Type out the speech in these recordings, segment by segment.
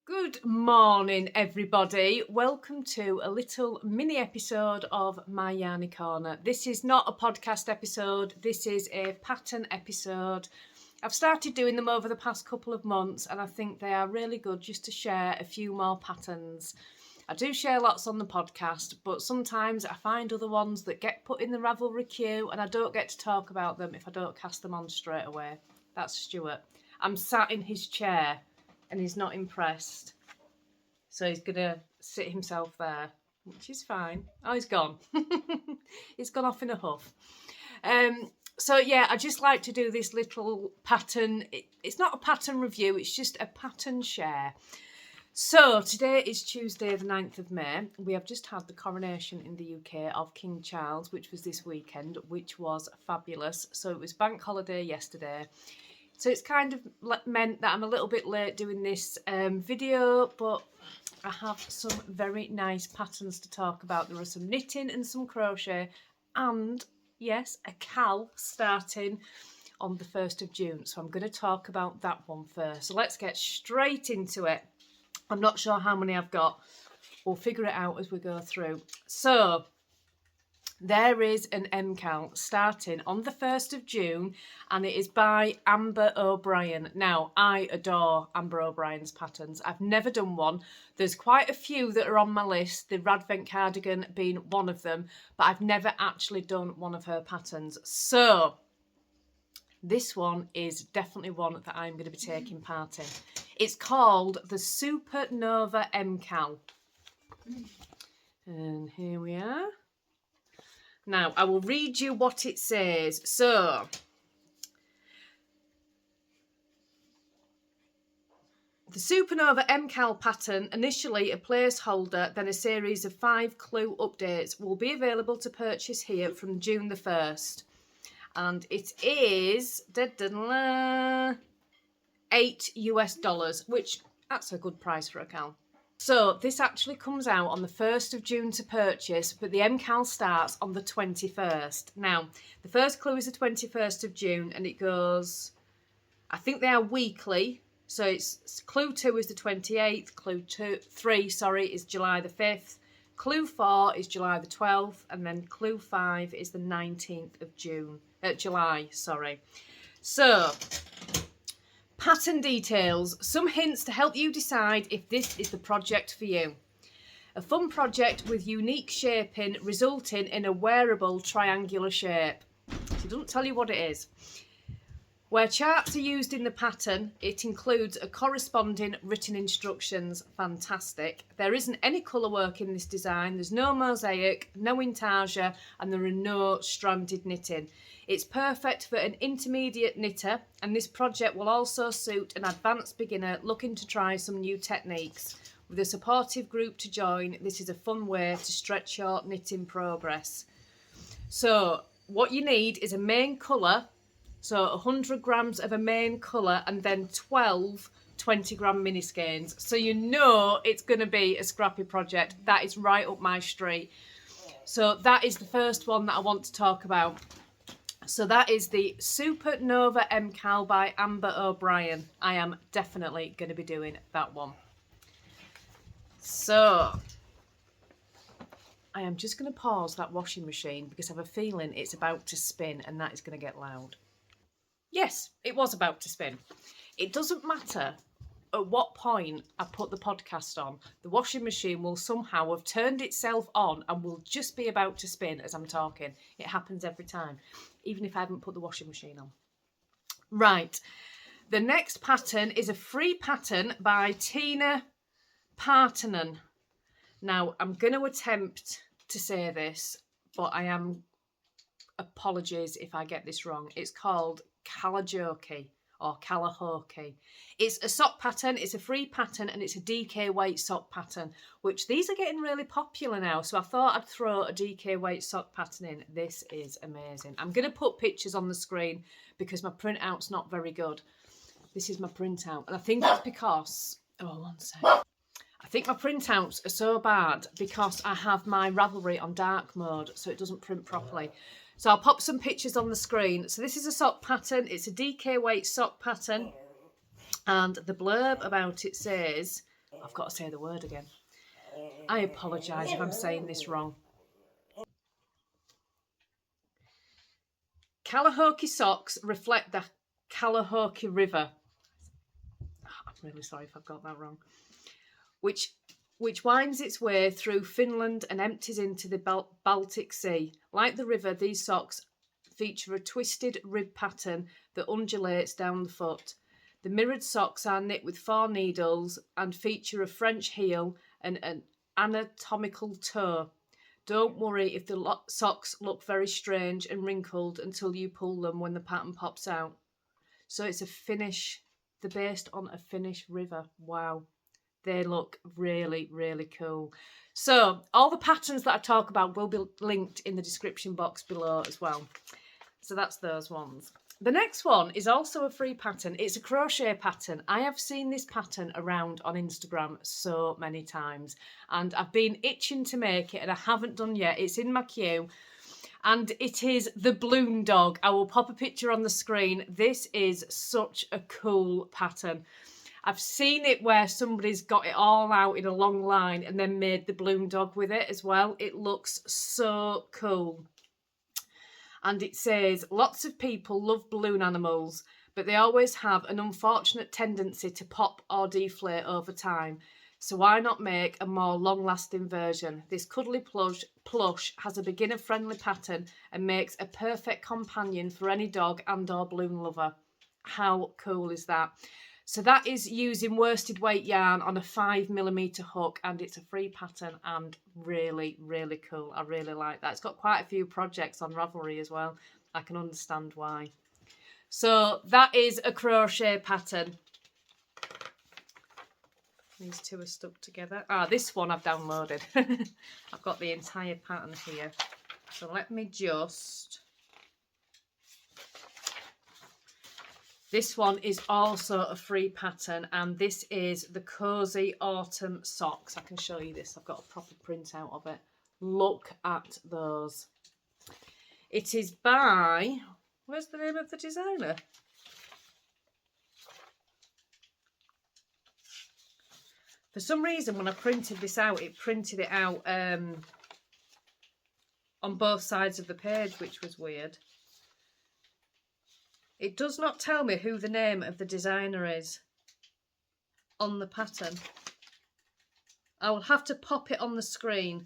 Good morning, everybody. Welcome to a little mini episode of my Yarny Corner. This is not a podcast episode. This is a pattern episode. I've started doing them over the past couple of months and I think they are really good just to share a few more patterns. I do share lots on the podcast, but sometimes I find other ones that get put in the Ravelry queue and I don't get to talk about them if I don't cast them on straight away. That's Stuart. I'm sat in his chair and he's not impressed. So he's going to sit himself there, which is fine. Oh, he's gone. He's gone off in a huff. So yeah, I just like to do this little pattern. It's not a pattern review, it's just a pattern share. So today is Tuesday the 9th of May. We have just had the coronation in the UK of King Charles, which was this weekend, which was fabulous. So it was bank holiday yesterday. So it's kind of meant that I'm a little bit late doing this video, but I have some very nice patterns to talk about. There are some knitting and some crochet and, yes, a Cal starting on the 1st of June. So I'm going to talk about that one first. So let's get straight into it. I'm not sure how many I've got. We'll figure it out as we go through. So there is an Mkal starting on the 1st of June and it is by Ambah O'Brien. Now, I adore Ambah O'Brien's patterns. I've never done one. There's quite a few that are on my list, the Radvent cardigan being one of them, but I've never actually done one of her patterns. So this one is definitely one that I'm going to be taking part in. It's called the Supernova M Cal. And here we are. Now, I will read you what it says. So, the Supernova M Cal pattern, initially a placeholder, then a series of 5 clue updates, will be available to purchase here from June the 1st. And it is $8 US, which that's a good price for a Cal. So this actually comes out on the 1st of June to purchase, but the Mkal starts on the 21st. Now, the first clue is the 21st of June and it goes, I think they are weekly. So it's clue 2 is the 28th, clue 3 is July the 5th, clue 4 is July the 12th, and then clue 5 is the 19th of July. So, pattern details, some hints to help you decide if this is the project for you. A fun project with unique shaping resulting in a wearable triangular shape. It doesn't tell you what it is. Where charts are used in the pattern, it includes a corresponding written instructions. Fantastic. There isn't any colour work in this design. There's no mosaic, no intarsia, and there are no stranded knitting. It's perfect for an intermediate knitter, and this project will also suit an advanced beginner looking to try some new techniques. With a supportive group to join, this is a fun way to stretch your knitting progress. So what you need is a main colour, so 100 grams of a main colour and then 12 20-gram mini skeins. So you know it's going to be a scrappy project. That is right up my street. So that is the first one that I want to talk about. So that is the Supernova M Cal by Ambah O'Brien. I am definitely going to be doing that one. So I am just going to pause that washing machine because I have a feeling it's about to spin and that is going to get loud. Yes, it was about to spin. It doesn't matter at what point I put the podcast on. The washing machine will somehow have turned itself on and will just be about to spin as I'm talking. It happens every time, even if I haven't put the washing machine on. Right, the next pattern is a free pattern by Tina Partanen. Now, I'm going to attempt to say this, but I am, apologies if I get this wrong. It's called Kaljoki or Kaljoki. It's a sock pattern, it's a free pattern, and it's a DK weight sock pattern, which these are getting really popular now. So I thought I'd throw a DK weight sock pattern in. This is amazing. I'm going to put pictures on the screen because my printout's not very good. This is my printout, and I think it's because, oh, one sec. I think my printouts are so bad because I have my Ravelry on dark mode, so it doesn't print properly. So I'll pop some pictures on the screen. So this is a sock pattern. It's a DK weight sock pattern. And the blurb about it says, I've got to say the word again. I apologise if I'm saying this wrong. Kaljoki socks reflect the Kaljoki River. I'm really sorry if I've got that wrong. Which winds its way through Finland and empties into the Baltic Sea. Like the river, these socks feature a twisted rib pattern that undulates down the foot. The mirrored socks are knit with 4 needles and feature a French heel and an anatomical toe. Don't worry if the socks look very strange and wrinkled until you pull them when the pattern pops out. So it's a Finnish, they're based on a Finnish river. Wow. They look really, really cool. So all the patterns that I talk about will be linked in the description box below as well. So that's those ones. The next one is also a free pattern. It's a crochet pattern. I have seen this pattern around on Instagram so many times and I've been itching to make it and I haven't done yet. It's in my queue and it is the balloon dog. I will pop a picture on the screen. This is such a cool pattern. I've seen it where somebody's got it all out in a long line and then made the balloon dog with it as well. It looks so cool. And it says, lots of people love balloon animals, but they always have an unfortunate tendency to pop or deflate over time. So why not make a more long-lasting version? This cuddly plush has a beginner-friendly pattern and makes a perfect companion for any dog and or balloon lover. How cool is that? So that is using worsted weight yarn on a 5mm hook and it's a free pattern and really, really cool. I really like that. It's got quite a few projects on Ravelry as well. I can understand why. So that is a crochet pattern. These two are stuck together. This one I've downloaded. I've got the entire pattern here. So let me just... This one is also a free pattern and this is the Cozy Autumn Socks. I can show you this. I've got a proper printout of it. Look at those. It is by... Where's the name of the designer? For some reason when I printed this out, it printed it out on both sides of the page, which was weird. It does not tell me who the name of the designer is on the pattern. I will have to pop it on the screen.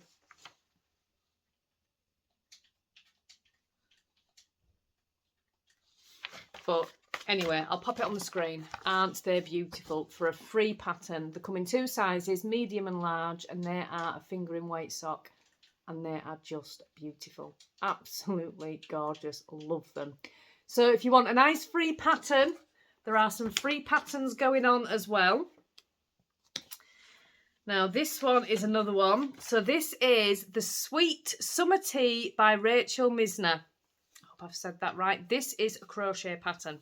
But anyway, I'll pop it on the screen. Aren't they beautiful? For a free pattern. They come in 2 sizes, medium and large, and they are a fingering weight sock. And they are just beautiful. Absolutely gorgeous. Love them. So if you want a nice free pattern, there are some free patterns going on as well. Now this one is another one. So this is the Sweet Summer Tea by Rachel Misner. I hope I've said that right. This is a crochet pattern.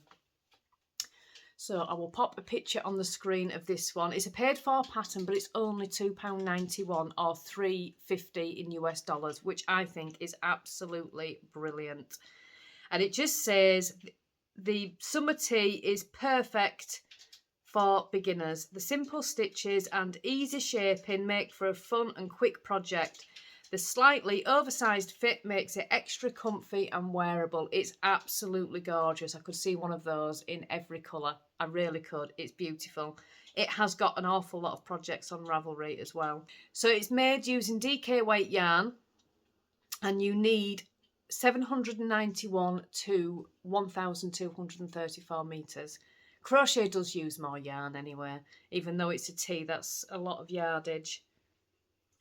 So I will pop a picture on the screen of this one. It's a paid for pattern, but it's only £2.91 or $3.50 in US dollars, which I think is absolutely brilliant. And it just says, the summer tea is perfect for beginners. The simple stitches and easy shaping make for a fun and quick project. The slightly oversized fit makes it extra comfy and wearable. It's absolutely gorgeous. I could see one of those in every colour. I really could. It's beautiful. It has got an awful lot of projects on Ravelry as well. So it's made using DK weight yarn and you need 791 to 1,234 metres. Crochet does use more yarn anyway, even though it's a tee, that's a lot of yardage.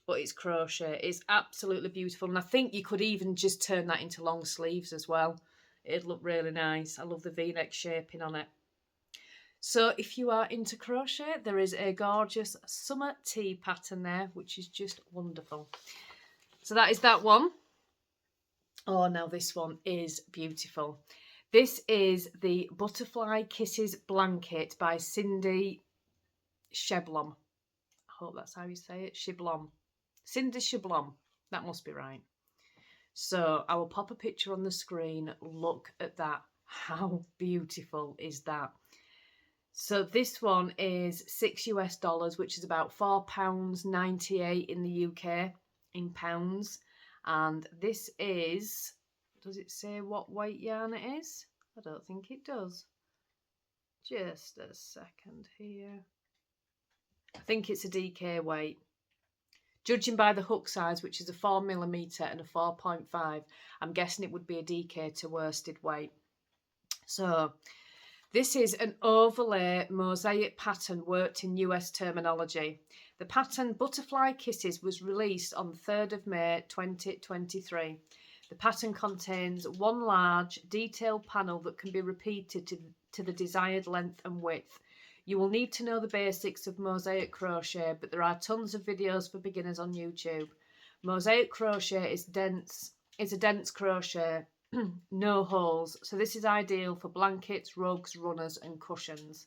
But it's crochet. It's absolutely beautiful. And I think you could even just turn that into long sleeves as well. It'd look really nice. I love the V-neck shaping on it. So if you are into crochet, there is a gorgeous summer tea pattern there, which is just wonderful. So that is that one. Oh, now this one is beautiful. This is the Butterfly Kisses Blanket by Cindy Sheblom. I hope that's how you say it. Sheblom. Cindy Sheblom. That must be right. So I will pop a picture on the screen. Look at that. How beautiful is that? So this one is $6 US, which is about £4.98 in the UK in pounds. And this is, does it say what weight yarn it is? I don't think it does. Just a second here. I think it's a DK weight. Judging by the hook size, which is a 4mm and a 4.5, I'm guessing it would be a DK to worsted weight. So this is an overlay mosaic pattern worked in US terminology. The pattern Butterfly Kisses was released on the 3rd of May 2023. The pattern contains one large detailed panel that can be repeated to the desired length and width. You will need to know the basics of mosaic crochet, but there are tons of videos for beginners on YouTube. Mosaic crochet is a dense crochet, no holes, so this is ideal for blankets, rugs, runners and cushions.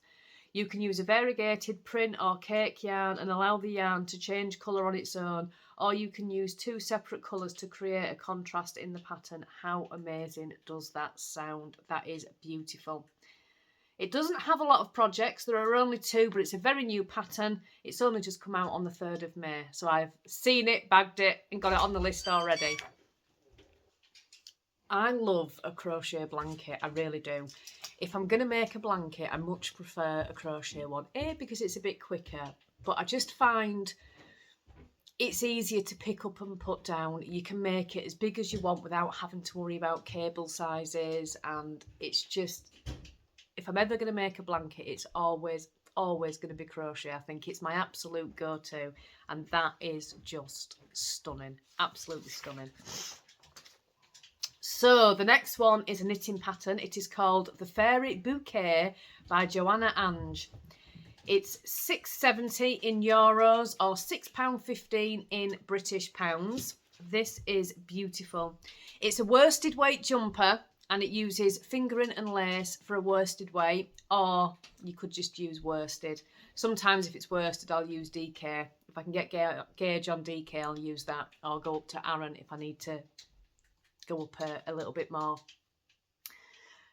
You can use a variegated print or cake yarn and allow the yarn to change colour on its own, or you can use two separate colours to create a contrast in the pattern. How amazing does that sound? That is beautiful. It doesn't have a lot of projects, there are only 2, but it's a very new pattern. It's only just come out on the 3rd of May, so I've seen it, bagged it and got it on the list already. I love a crochet blanket, I really do. If I'm going to make a blanket, I much prefer a crochet one. A, because it's a bit quicker, but I just find it's easier to pick up and put down. You can make it as big as you want without having to worry about cable sizes, and it's just, if I'm ever going to make a blanket, it's always going to be crochet. I think it's my absolute go-to, and that is just stunning, absolutely stunning. So the next one is a knitting pattern. It is called The Fairy Bouquet by Joanna. It's £6.70 in euros or £6.15 in British pounds. This is beautiful. It's a worsted weight jumper and it uses fingering and lace for a worsted weight, or you could just use worsted. Sometimes if it's worsted, I'll use DK. If I can get gauge on DK, I'll use that. I'll go up to Aran if I need to go up a little bit more.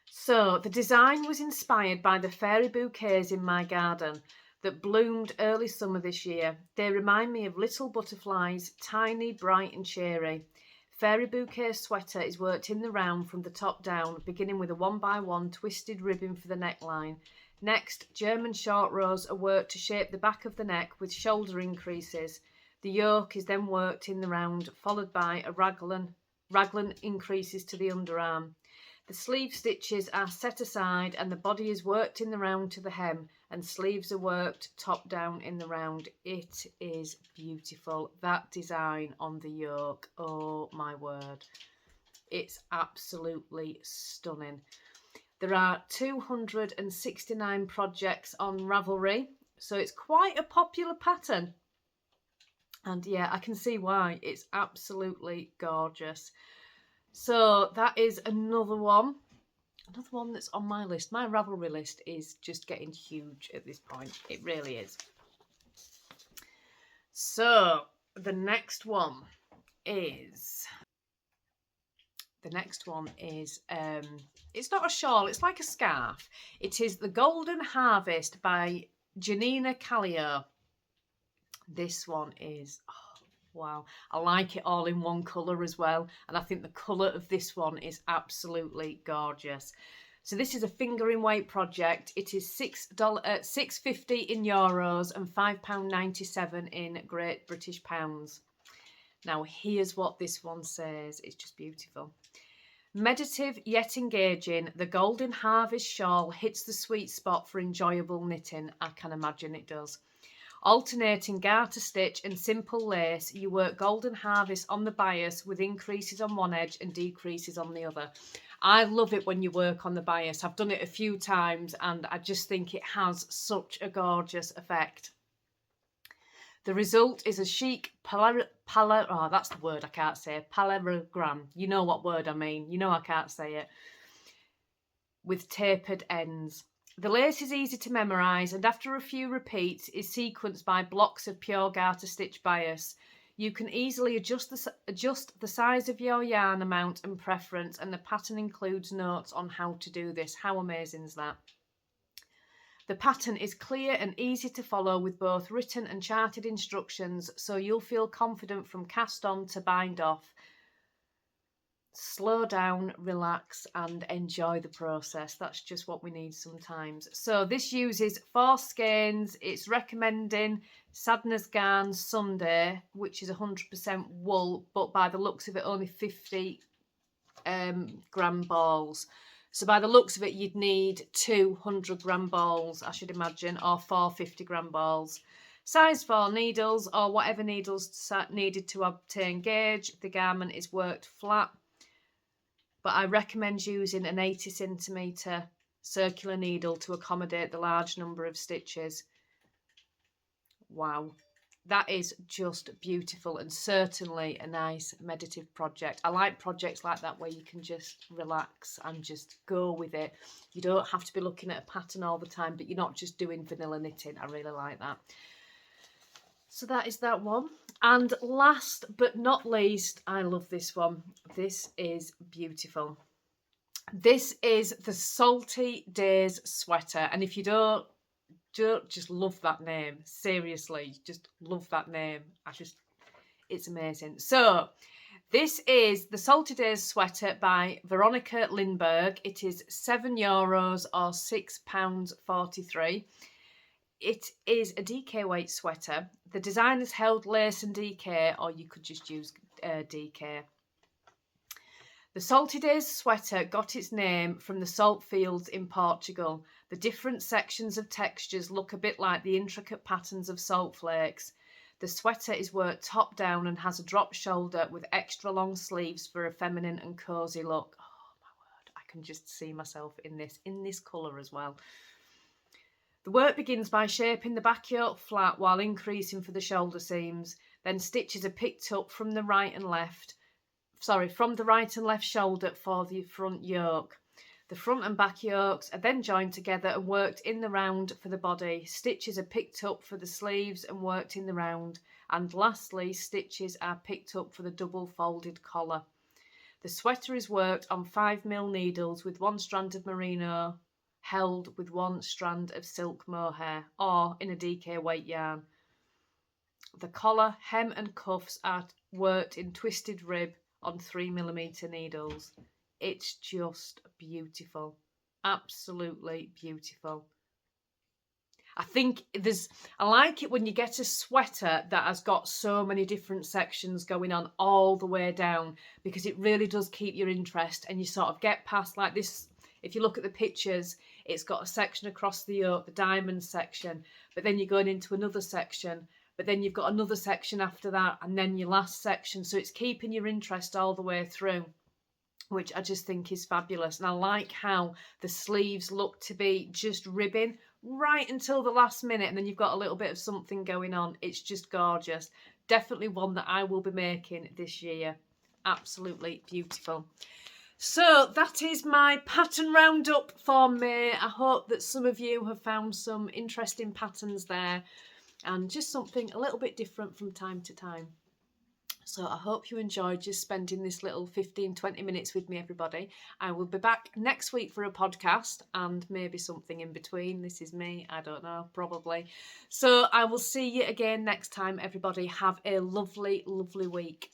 So the design was inspired by the fairy bouquets in my garden that bloomed early summer this year. They remind me of little butterflies, tiny, bright and cheery. Fairy bouquet sweater is worked in the round from the top down, beginning with a 1x1 twisted ribbon for the neckline. Next, German short rows are worked to shape the back of the neck with shoulder increases. The yoke is then worked in the round, followed by a raglan increases to the underarm. The sleeve stitches are set aside and the body is worked in the round to the hem, and sleeves are worked top down in the round. It is beautiful. That design on the yoke, oh my word, it's absolutely stunning. There are 269 projects on Ravelry, so it's quite a popular pattern. And yeah, I can see why. It's absolutely gorgeous. So that is another one that's on my list. My Ravelry list is just getting huge at this point. It really is. So the next one is it's not a shawl, it's like a scarf. It is The Golden Harvest by Janina Kallio. This one is, oh, wow. I like it all in one colour as well. And I think the colour of this one is absolutely gorgeous. So this is a fingering weight project. It is $6.50 in euros and £5.97 in Great British pounds. Now here's what this one says. It's just beautiful. Meditative yet engaging, the Golden Harvest shawl hits the sweet spot for enjoyable knitting. I can imagine it does. Alternating garter stitch and simple lace, you work Golden Harvest on the bias with increases on one edge and decreases on the other. I love it when you work on the bias. I've done it a few times and I just think it has such a gorgeous effect. The result is a chic that's the word I can't say, parallelogram. You know what word I mean. You know I can't say it. With tapered ends. The lace is easy to memorise and after a few repeats is sequenced by blocks of pure garter stitch bias. You can easily adjust the size of your yarn amount and preference, and the pattern includes notes on how to do this. How amazing is that? The pattern is clear and easy to follow with both written and charted instructions, so you'll feel confident from cast on to bind off. Slow down, relax and enjoy the process. That's just what we need sometimes. So this uses 4 skeins. It's recommending Sadness Garn Sunday, which is 100% wool, but by the looks of it only 50 gram balls. So by the looks of it, you'd need 200 gram balls, I should imagine, or 4 50 gram balls. Size 4 needles, or whatever needles needed to obtain gauge. The garment is worked flat, but I recommend using an 80 centimetre circular needle to accommodate the large number of stitches. Wow. That is just beautiful and certainly a nice meditative project. I like projects like that where you can just relax and just go with it. You don't have to be looking at a pattern all the time, but you're not just doing vanilla knitting. I really like that. So that is that one. And last but not least, I love this one. This is beautiful. This is the Salty Days sweater. And if you don't just love that name, seriously, just love that name. It's amazing. So this is the Salty Days sweater by Veronika Lindbergh. It is €7 or £6.43. It is a DK weight sweater. The design has held lace and DK, or you could just use DK. The Salty Days sweater got its name from the salt fields in Portugal. The different sections of textures look a bit like the intricate patterns of salt flakes. The sweater is worked top down and has a drop shoulder with extra long sleeves for a feminine and cosy look. Oh my word, I can just see myself in this colour as well. The work begins by shaping the back yoke flat while increasing for the shoulder seams. Then stitches are picked up from the right and left shoulder for the front yoke. The front and back yokes are then joined together and worked in the round for the body. Stitches are picked up for the sleeves and worked in the round. And lastly, stitches are picked up for the double folded collar. The sweater is worked on 5mm needles with 1 strand of merino held with 1 strand of silk mohair, or in a DK weight yarn. The collar, hem and cuffs are worked in twisted rib on 3mm needles. It's just beautiful. Absolutely beautiful. I like it when you get a sweater that has got so many different sections going on all the way down, because it really does keep your interest, and you sort of get past like this. If you look at the pictures, it's got a section across the yoke, the diamond section, but then you're going into another section, but then you've got another section after that, and then your last section. So it's keeping your interest all the way through, which I just think is fabulous. And I like how the sleeves look to be just ribbing right until the last minute, and then you've got a little bit of something going on. It's just gorgeous. Definitely one that I will be making this year. Absolutely beautiful. So that is my pattern roundup for May. I hope that some of you have found some interesting patterns there, and just something a little bit different from time to time. So I hope you enjoyed just spending this little 15-20 minutes with me, everybody. I will be back next week for a podcast and maybe something in between. This is me, I don't know, probably. So I will see you again next time, everybody. Have a lovely, lovely week.